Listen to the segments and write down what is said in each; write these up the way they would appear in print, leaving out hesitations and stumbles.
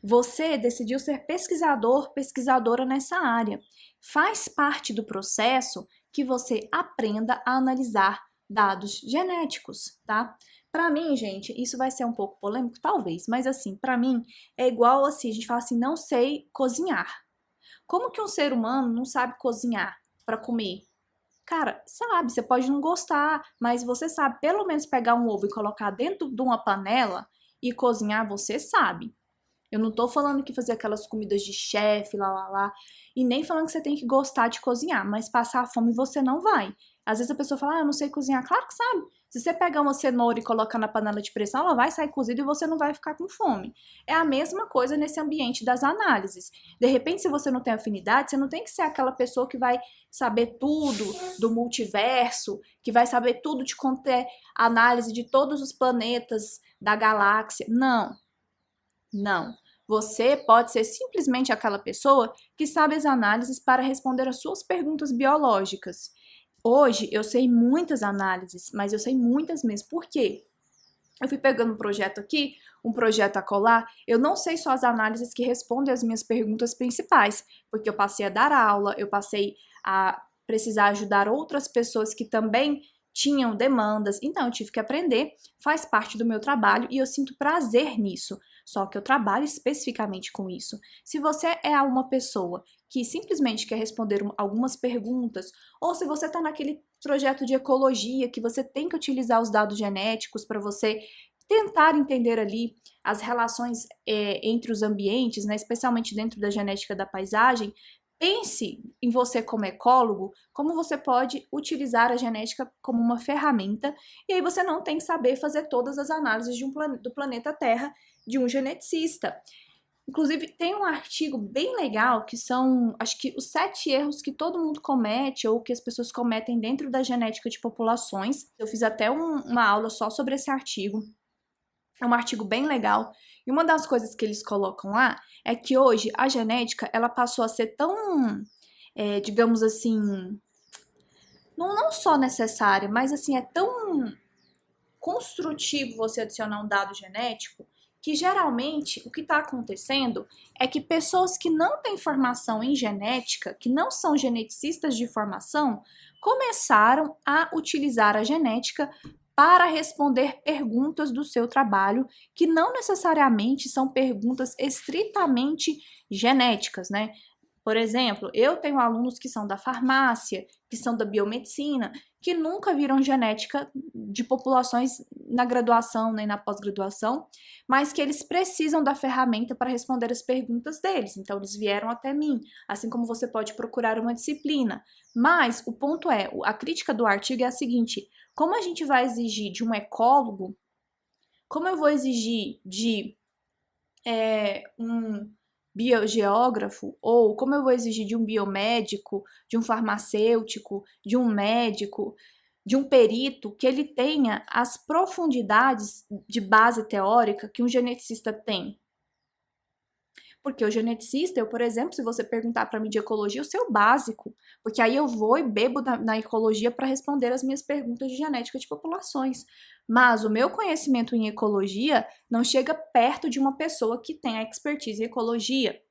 Você decidiu ser pesquisador, pesquisadora nessa área. Faz parte do processo que você aprenda a analisar dados genéticos, tá? Para mim, gente, isso vai ser um pouco polêmico, talvez, mas assim, para mim é igual assim, a gente fala assim, não sei cozinhar. Como que um ser humano não sabe cozinhar para comer? Cara, sabe, você pode não gostar, mas você sabe pelo menos pegar um ovo e colocar dentro de uma panela e cozinhar, você sabe. Eu não tô falando que fazer aquelas comidas de chefe, lá, e nem falando que você tem que gostar de cozinhar, mas passar fome você não vai. Às vezes a pessoa fala, eu não sei cozinhar. Claro que sabe. Se você pegar uma cenoura e colocar na panela de pressão, ela vai sair cozida e você não vai ficar com fome. É a mesma coisa nesse ambiente das análises. De repente, se você não tem afinidade, você não tem que ser aquela pessoa que vai saber tudo do multiverso, que vai saber tudo de conter análise de todos os planetas da galáxia. Não. Não. Você pode ser simplesmente aquela pessoa que sabe as análises para responder às suas perguntas biológicas. Hoje eu sei muitas análises, mas eu sei muitas mesmo. Por quê? Eu fui pegando um projeto aqui, um projeto acolá, eu não sei só as análises que respondem às minhas perguntas principais, porque eu passei a dar aula, eu passei a precisar ajudar outras pessoas que também tinham demandas, então eu tive que aprender, faz parte do meu trabalho e eu sinto prazer nisso. Só que eu trabalho especificamente com isso. Se você é uma pessoa que simplesmente quer responder algumas perguntas, ou se você está naquele projeto de ecologia que você tem que utilizar os dados genéticos para você tentar entender ali as relações entre os ambientes, né, especialmente dentro da genética da paisagem, pense em você como ecólogo, como você pode utilizar a genética como uma ferramenta, e aí você não tem que saber fazer todas as análises do planeta Terra de um geneticista. Inclusive, tem um artigo bem legal que são, acho que os 7 erros que todo mundo comete ou que as pessoas cometem dentro da genética de populações. Eu fiz até uma aula só sobre esse artigo. É um artigo bem legal. E uma das coisas que eles colocam lá é que hoje a genética ela passou a ser tão, digamos assim, não só necessária, mas assim, é tão construtivo você adicionar um dado genético que geralmente o que está acontecendo é que pessoas que não têm formação em genética, que não são geneticistas de formação, começaram a utilizar a genética para responder perguntas do seu trabalho, que não necessariamente são perguntas estritamente genéticas, né? Por exemplo, eu tenho alunos que são da farmácia, que são da biomedicina, que nunca viram genética de populações na graduação nem na pós-graduação, mas que eles precisam da ferramenta para responder as perguntas deles. Então, eles vieram até mim, assim como você pode procurar uma disciplina. Mas o ponto é, a crítica do artigo é a seguinte: como a gente vai exigir de um ecólogo, como eu vou exigir de um biogeógrafo, ou como eu vou exigir de um biomédico, de um farmacêutico, de um médico, de um perito, que ele tenha as profundidades de base teórica que um geneticista tem? Porque o geneticista, eu, por exemplo, se você perguntar para mim de ecologia, eu sei o básico, porque aí eu vou e bebo na ecologia para responder as minhas perguntas de genética de populações. Mas o meu conhecimento em ecologia não chega perto de uma pessoa que tem a expertise em ecologia.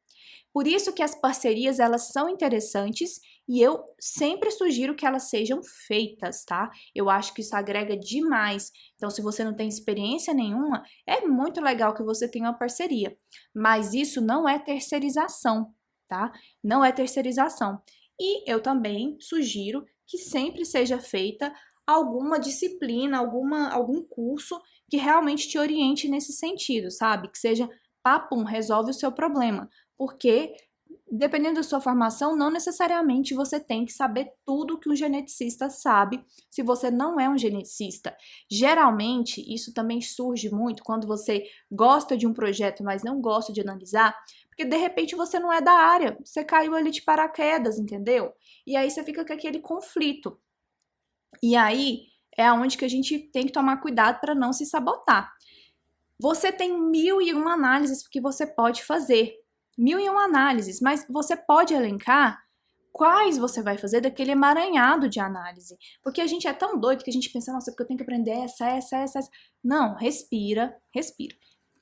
Por isso que as parcerias elas são interessantes e eu sempre sugiro que elas sejam feitas, tá? Eu acho que isso agrega demais. Então, se você não tem experiência nenhuma, é muito legal que você tenha uma parceria. Mas isso não é terceirização, tá? Não é terceirização. E eu também sugiro que sempre seja feita alguma disciplina, algum curso que realmente te oriente nesse sentido, sabe? Que seja papum, resolve o seu problema. Porque, dependendo da sua formação, não necessariamente você tem que saber tudo que um geneticista sabe se você não é um geneticista. Geralmente, isso também surge muito quando você gosta de um projeto, mas não gosta de analisar, porque de repente você não é da área, você caiu ali de paraquedas, entendeu? E aí você fica com aquele conflito. E aí é aonde que a gente tem que tomar cuidado para não se sabotar. Você tem 1001 análises que você pode fazer. 1001 análises, mas você pode elencar quais você vai fazer daquele emaranhado de análise. Porque a gente é tão doido que a gente pensa, nossa, porque eu tenho que aprender essa. Não, respira, respira.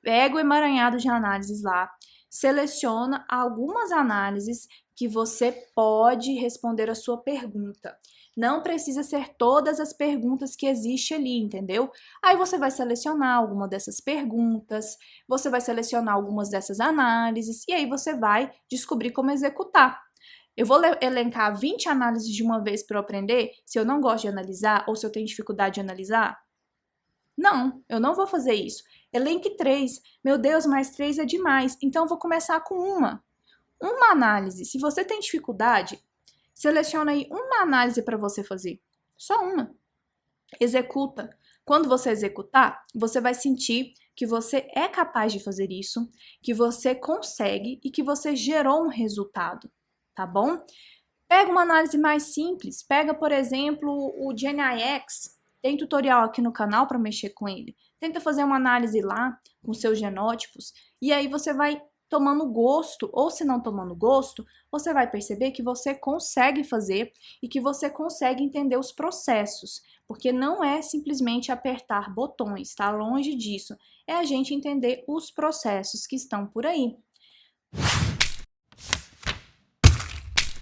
pega o emaranhado de análises lá, seleciona algumas análises que você pode responder a sua pergunta. Não precisa ser todas as perguntas que existem ali, entendeu? Aí você vai selecionar alguma dessas perguntas, você vai selecionar algumas dessas análises e aí você vai descobrir como executar. Eu vou elencar 20 análises de uma vez para eu aprender se eu não gosto de analisar ou se eu tenho dificuldade de analisar? Não, eu não vou fazer isso. Elenque 3. Meu Deus, mais 3 é demais. Então eu vou começar com uma. Uma análise. Se você tem dificuldade, seleciona aí uma análise para você fazer. Só uma. Executa. Quando você executar, você vai sentir que você é capaz de fazer isso, que você consegue e que você gerou um resultado, tá bom? Pega uma análise mais simples. Pega, por exemplo, o GNIX. Tem tutorial aqui no canal para mexer com ele. Tenta fazer uma análise lá com seus genótipos e aí você vai tomando gosto, ou se não tomando gosto, você vai perceber que você consegue fazer e que você consegue entender os processos, porque não é simplesmente apertar botões, tá? Longe disso. É a gente entender os processos que estão por aí.